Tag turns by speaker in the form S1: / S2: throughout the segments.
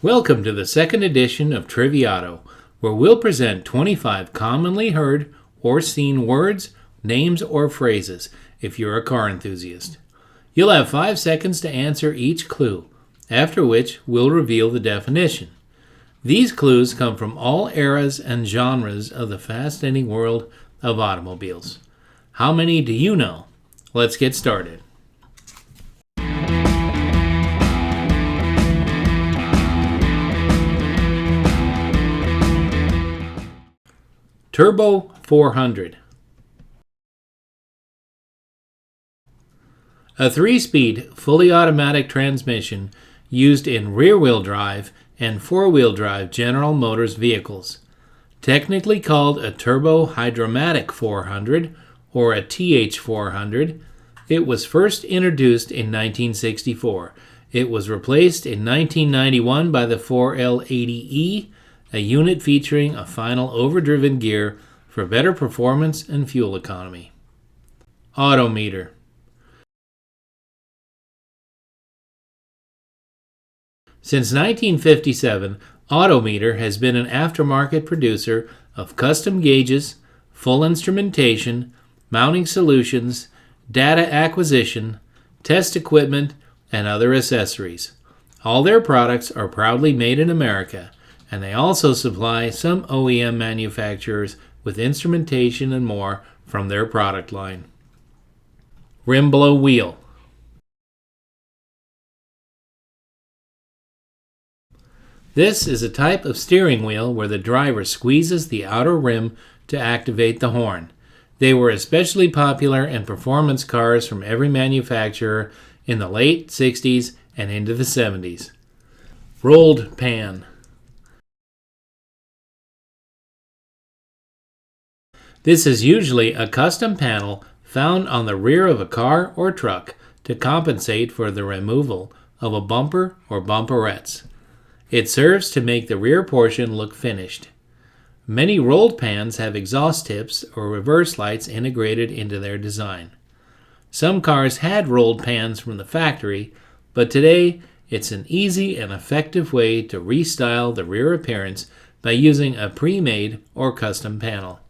S1: Welcome to the second edition of Triviauto, where we'll present 25 commonly heard or seen words, names, or phrases if you're a car enthusiast. You'll have 5 seconds to answer each clue, after which we'll reveal the definition. These clues come from all eras and genres of the fascinating world of automobiles. How many do you know? Let's get started. Turbo 400. A 3-speed, fully automatic transmission used in rear-wheel drive and 4-wheel drive General Motors vehicles. Technically called a Turbo Hydromatic 400 or a TH400, it was first introduced in 1964. It was replaced in 1991 by the 4L80E, a unit featuring a final overdriven gear for better performance and fuel economy. Autometer. Since 1957, Autometer has been an aftermarket producer of custom gauges, full instrumentation, mounting solutions, data acquisition, test equipment, and other accessories. All their products are proudly made in America, and they also supply some OEM manufacturers with instrumentation and more from their product line. Rim blow wheel. This is a type of steering wheel where the driver squeezes the outer rim to activate the horn. They were especially popular in performance cars from every manufacturer in the late 60s and into the 70s. Rolled pan. This is usually a custom panel found on the rear of a car or truck to compensate for the removal of a bumper or bumperettes. It serves to make the rear portion look finished. Many rolled pans have exhaust tips or reverse lights integrated into their design. Some cars had rolled pans from the factory, but today it's an easy and effective way to restyle the rear appearance by using a pre-made or custom panel.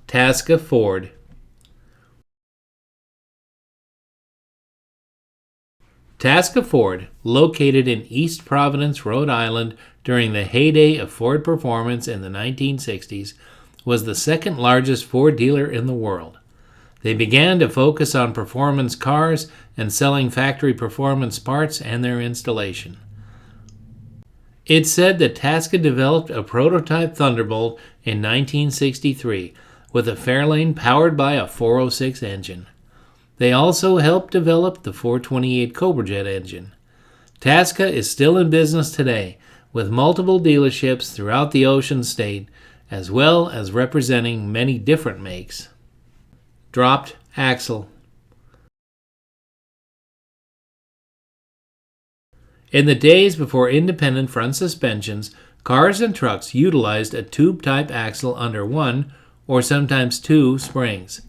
S1: Tasca Ford. Tasca Ford, located in East Providence, Rhode Island during the heyday of Ford performance in the 1960s, was the second largest Ford dealer in the world. They began to focus on performance cars and selling factory performance parts and their installation. It's said that Tasca developed a prototype Thunderbolt in 1963 with a Fairlane powered by a 406 engine. They also helped develop the 428 Cobra engine. Tasca is still in business today, with multiple dealerships throughout the Ocean State, as well as representing many different makes. Dropped axle. In the days before independent front suspensions, cars and trucks utilized a tube-type axle under one or sometimes 2 springs.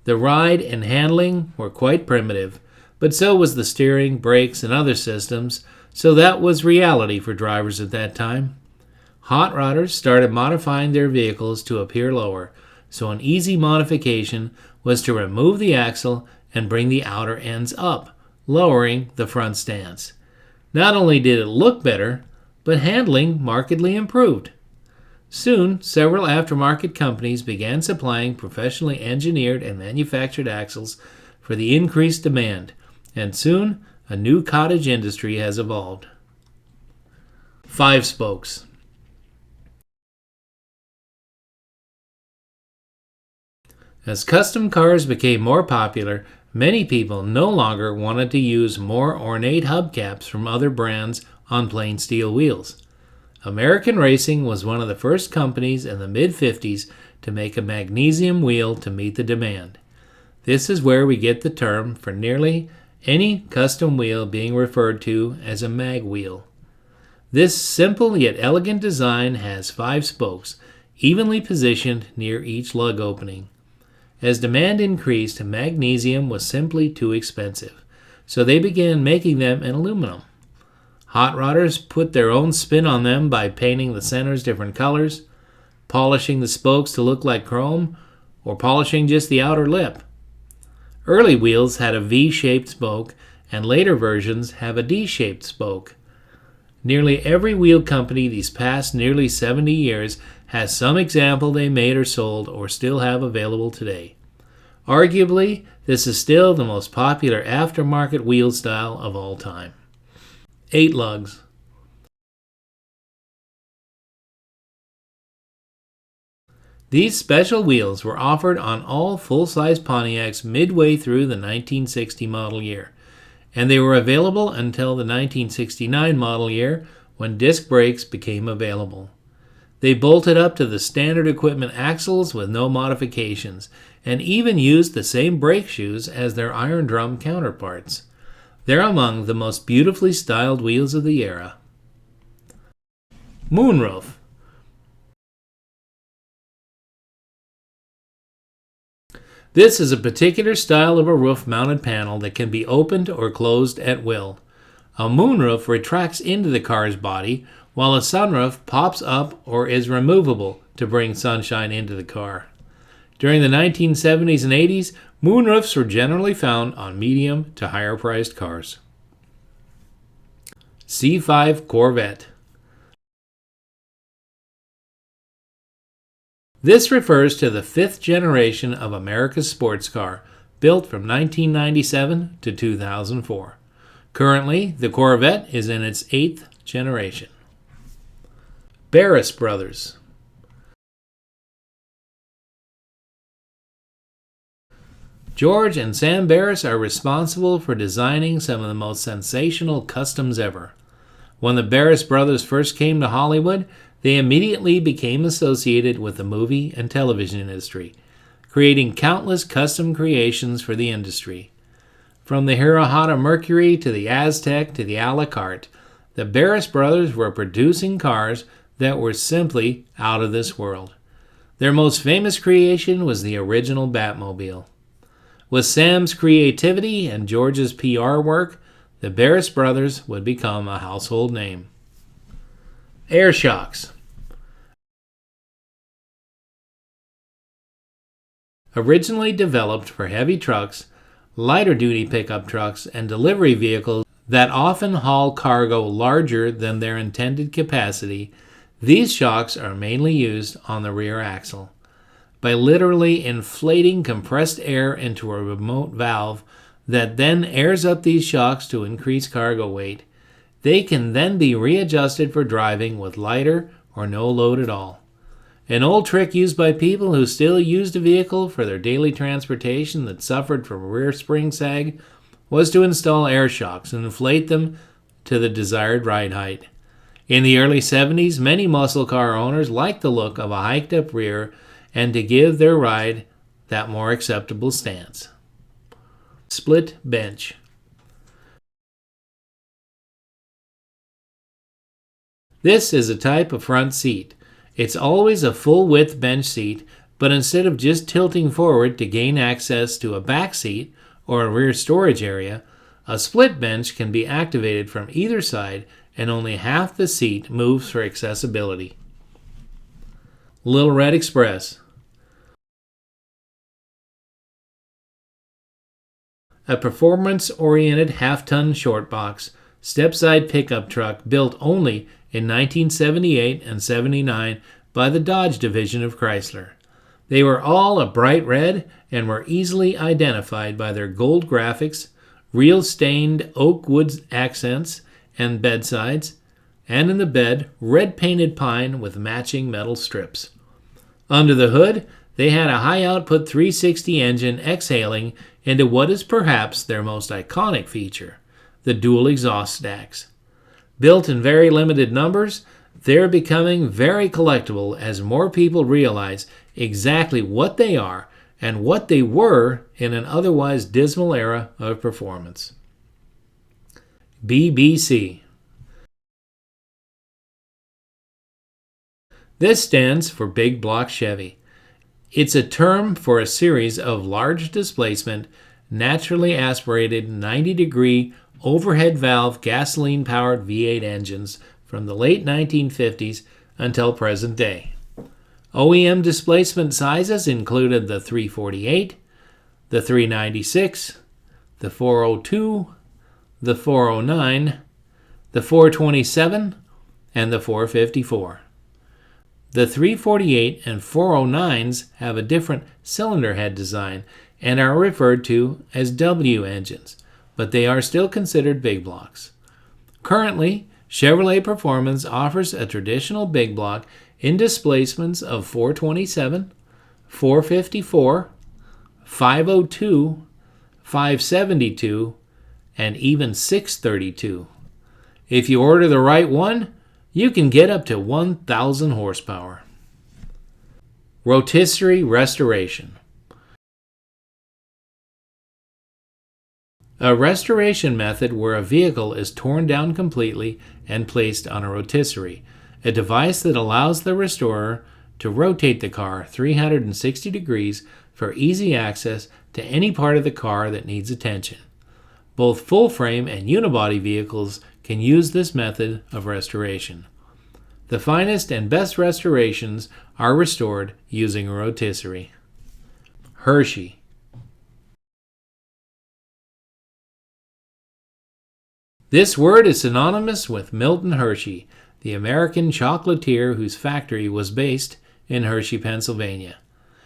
S1: The ride and handling were quite primitive, but so was the steering, brakes, and other systems, so that was reality for drivers at that time. Hot rodders started modifying their vehicles to appear lower, so an easy modification was to remove the axle and bring the outer ends up, lowering the front stance. Not only did it look better, but handling markedly improved. Soon, several aftermarket companies began supplying professionally engineered and manufactured axles for the increased demand, and soon a new cottage industry has evolved. 5 spokes. As custom cars became more popular, many people no longer wanted to use more ornate hubcaps from other brands on plain steel wheels. American Racing was one of the first companies in the mid-50s to make a magnesium wheel to meet the demand. This is where we get the term for nearly any custom wheel being referred to as a mag wheel. This simple yet elegant design has 5 spokes, evenly positioned near each lug opening. As demand increased, magnesium was simply too expensive, so they began making them in aluminum. Hot rodders put their own spin on them by painting the centers different colors, polishing the spokes to look like chrome, or polishing just the outer lip. Early wheels had a V-shaped spoke, and later versions have a D-shaped spoke. Nearly every wheel company these past nearly 70 years has some example they made or sold or still have available today. Arguably, this is still the most popular aftermarket wheel style of all time. 8 lugs. These special wheels were offered on all full-size Pontiacs midway through the 1960 model year, and they were available until the 1969 model year when disc brakes became available. They bolted up to the standard equipment axles with no modifications, and even used the same brake shoes as their iron drum counterparts. They're among the most beautifully styled wheels of the era. Moonroof. This is a particular style of a roof-mounted panel that can be opened or closed at will. A moonroof retracts into the car's body, while a sunroof pops up or is removable to bring sunshine into the car. During the 1970s and 80s, moonroofs were generally found on medium to higher priced cars. C5 Corvette. This refers to the 5th generation of America's sports car, built from 1997 to 2004. Currently, the Corvette is in its 8th generation. Barris Brothers. George and Sam Barris are responsible for designing some of the most sensational customs ever. When the Barris brothers first came to Hollywood, they immediately became associated with the movie and television industry, creating countless custom creations for the industry. From the Hirohata Mercury to the Aztec to the a la carte, the Barris brothers were producing cars that were simply out of this world. Their most famous creation was the original Batmobile. With Sam's creativity and George's PR work, the Barris brothers would become a household name. Air shocks. Originally developed for heavy trucks, lighter-duty pickup trucks, and delivery vehicles that often haul cargo larger than their intended capacity, these shocks are mainly used on the rear axle. By literally inflating compressed air into a remote valve that then airs up these shocks to increase cargo weight, they can then be readjusted for driving with lighter or no load at all. An old trick used by people who still used a vehicle for their daily transportation that suffered from rear spring sag was to install air shocks and inflate them to the desired ride height. In the early 70s, many muscle car owners liked the look of a hiked-up rear and to give their ride that more acceptable stance. Split bench. This is a type of front seat. It's always a full-width bench seat, but instead of just tilting forward to gain access to a back seat or a rear storage area, a split bench can be activated from either side and only half the seat moves for accessibility. Little Red Express. A performance-oriented half-ton short box, step-side pickup truck built only in 1978 and 79 by the Dodge division of Chrysler. They were all a bright red and were easily identified by their gold graphics, real stained oak wood accents and bedsides, and in the bed, red painted pine with matching metal strips. Under the hood, they had a high-output 360 engine exhaling into what is perhaps their most iconic feature, the dual exhaust stacks. Built in very limited numbers, they're becoming very collectible as more people realize exactly what they are and what they were in an otherwise dismal era of performance. BBC. This stands for Big Block Chevy. It's a term for a series of large displacement, naturally aspirated 90-degree overhead valve gasoline-powered V8 engines from the late 1950s until present day. OEM displacement sizes included the 348, the 396, the 402, the 409, the 427, and the 454. The 348 and 409s have a different cylinder head design and are referred to as W engines, but they are still considered big blocks. Currently, Chevrolet Performance offers a traditional big block in displacements of 427, 454, 502, 572, and even 632. If you order the right one, you can get up to 1,000 horsepower. Rotisserie restoration. A restoration method where a vehicle is torn down completely and placed on a rotisserie, a device that allows the restorer to rotate the car 360 degrees for easy access to any part of the car that needs attention. Both full-frame and unibody vehicles can use this method of restoration. The finest and best restorations are restored using a rotisserie. Hershey. This word is synonymous with Milton Hershey, the American chocolatier whose factory was based in Hershey, Pennsylvania.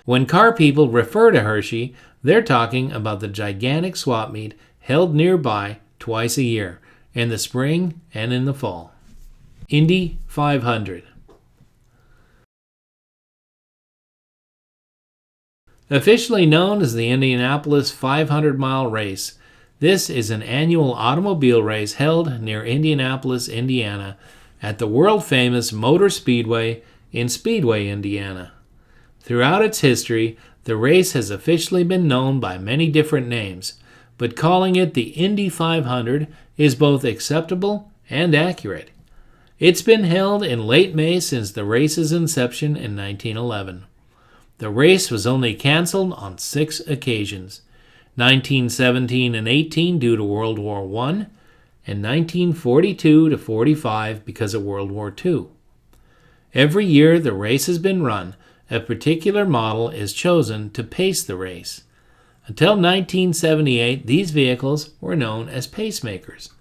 S1: When car people refer to Hershey, they're talking about the gigantic swap meet held nearby twice a year, in the spring and in the fall. Indy 500. Officially known as the Indianapolis 500-mile race, this is an annual automobile race held near Indianapolis, Indiana, at the world-famous Motor Speedway in Speedway, Indiana. Throughout its history, the race has officially been known by many different names, but calling it the Indy 500 is both acceptable and accurate. It's been held in late May since the race's inception in 1911. The race was only canceled on 6 occasions, 1917 and 18 due to World War I, and 1942 to 45 because of World War II. Every year the race has been run, a particular model is chosen to pace the race. Until 1978, these vehicles were known as pacemakers.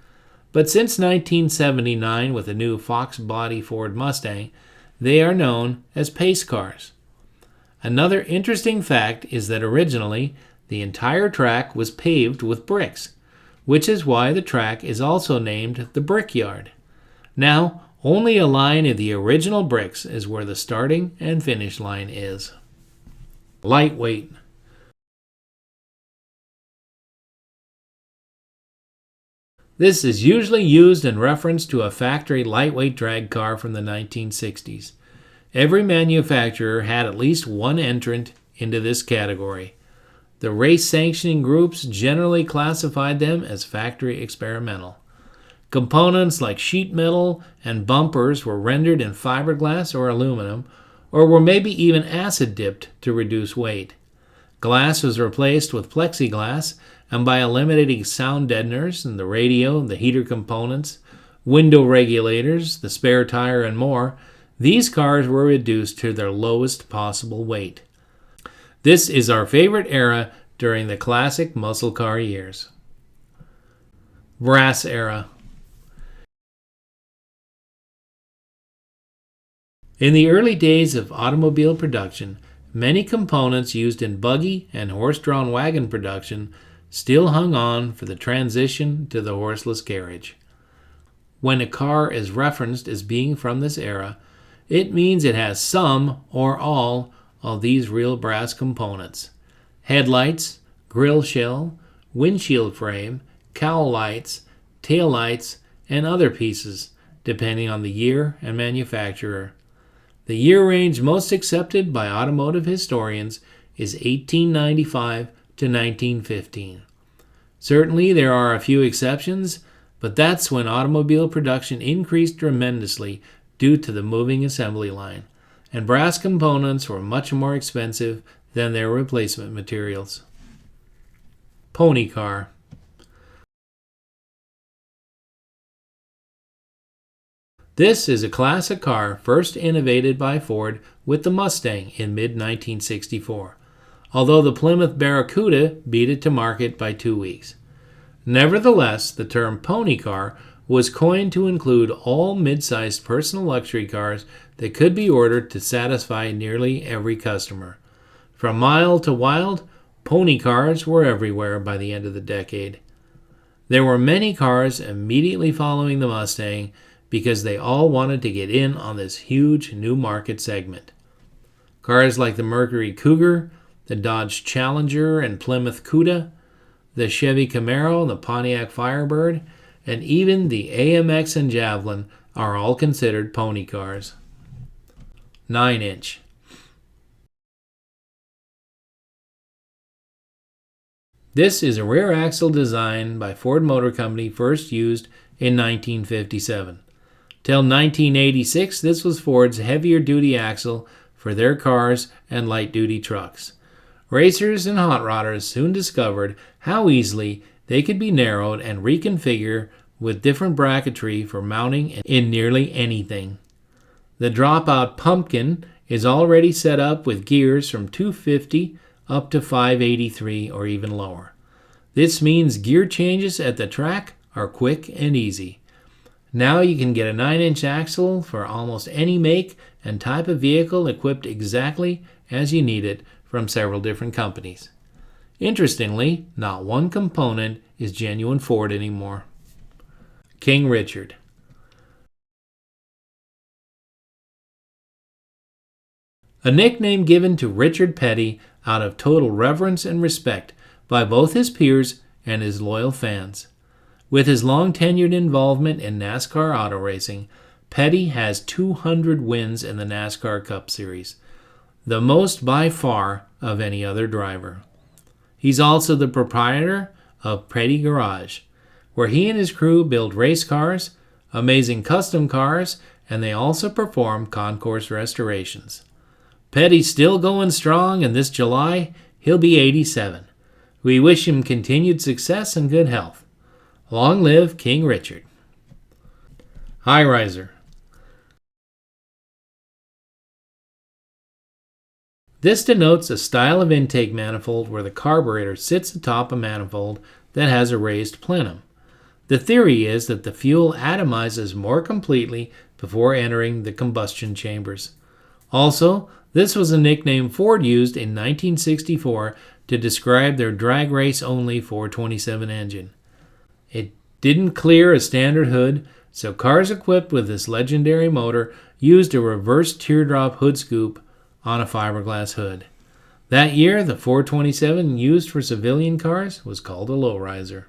S1: But since 1979, with the new Fox body Ford Mustang, they are known as pace cars. Another interesting fact is that originally, the entire track was paved with bricks, which is why the track is also named the Brickyard. Now, only a line of the original bricks is where the starting and finish line is. Lightweight. This is usually used in reference to a factory lightweight drag car from the 1960s. Every manufacturer had at least one entrant into this category. The race sanctioning groups generally classified them as factory experimental. Components like sheet metal and bumpers were rendered in fiberglass or aluminum, or were maybe even acid dipped to reduce weight. Glass was replaced with plexiglass, and by eliminating sound deadeners and the radio and the heater components, window regulators, the spare tire, and more, these cars were reduced to their lowest possible weight. This is our favorite era during the classic muscle car years. Brass era. In the early days of automobile production, many components used in buggy and horse-drawn wagon production still hung on for the transition to the horseless carriage. When a car is referenced as being from this era, it means it has some or all of these real brass components: headlights, grille shell, windshield frame, cowl lights, tail lights, and other pieces, depending on the year and manufacturer. The year range most accepted by automotive historians is 1895 to 1915. Certainly there are a few exceptions, but that's when automobile production increased tremendously due to the moving assembly line, and brass components were much more expensive than their replacement materials. Pony car. This is a classic car first innovated by Ford with the Mustang in mid-1964, although the Plymouth Barracuda beat it to market by 2 weeks. Nevertheless, the term pony car was coined to include all mid-sized personal luxury cars that could be ordered to satisfy nearly every customer. From mild to wild, pony cars were everywhere by the end of the decade. There were many cars immediately following the Mustang because they all wanted to get in on this huge new market segment. Cars like the Mercury Cougar, the Dodge Challenger and Plymouth Cuda, the Chevy Camaro and the Pontiac Firebird, and even the AMX and Javelin are all considered pony cars. 9-inch. This is a rear axle design by Ford Motor Company first used in 1957. Till 1986, this was Ford's heavier duty axle for their cars and light duty trucks. Racers and hot rodders soon discovered how easily they could be narrowed and reconfigured with different bracketry for mounting in nearly anything. The dropout pumpkin is already set up with gears from 250 up to 583 or even lower. This means gear changes at the track are quick and easy. Now you can get a 9-inch axle for almost any make and type of vehicle equipped exactly as you need it from several different companies. Interestingly, not one component is genuine Ford anymore. King Richard. A nickname given to Richard Petty out of total reverence and respect by both his peers and his loyal fans. With his long-tenured involvement in NASCAR auto racing, Petty has 200 wins in the NASCAR Cup Series, the most by far of any other driver. He's also the proprietor of Petty Garage, where he and his crew build race cars, amazing custom cars, and they also perform concourse restorations. Petty's still going strong, and this July, he'll be 87. We wish him continued success and good health. Long live King Richard. High riser. This denotes a style of intake manifold where the carburetor sits atop a manifold that has a raised plenum. The theory is that the fuel atomizes more completely before entering the combustion chambers. Also, this was a nickname Ford used in 1964 to describe their drag race-only 427 engine. It didn't clear a standard hood, so cars equipped with this legendary motor used a reverse teardrop hood scoop on a fiberglass hood. That year, the 427 used for civilian cars was called a lowriser.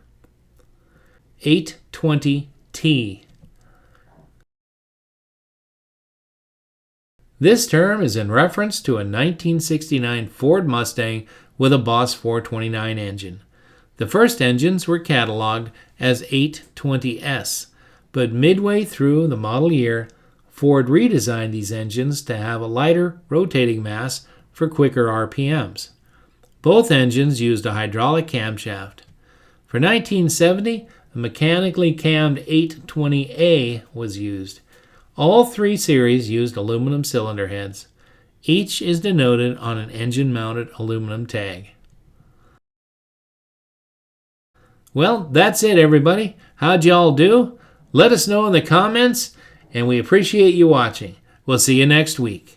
S1: 820T. This term is in reference to a 1969 Ford Mustang with a Boss 429 engine. The first engines were cataloged as 820S, but midway through the model year, Ford redesigned these engines to have a lighter rotating mass for quicker RPMs. Both engines used a hydraulic camshaft. For 1970, a mechanically cammed 820A was used. All three series used aluminum cylinder heads. Each is denoted on an engine-mounted aluminum tag. Well, that's it, everybody. How'd y'all do? Let us know in the comments, and we appreciate you watching. We'll see you next week.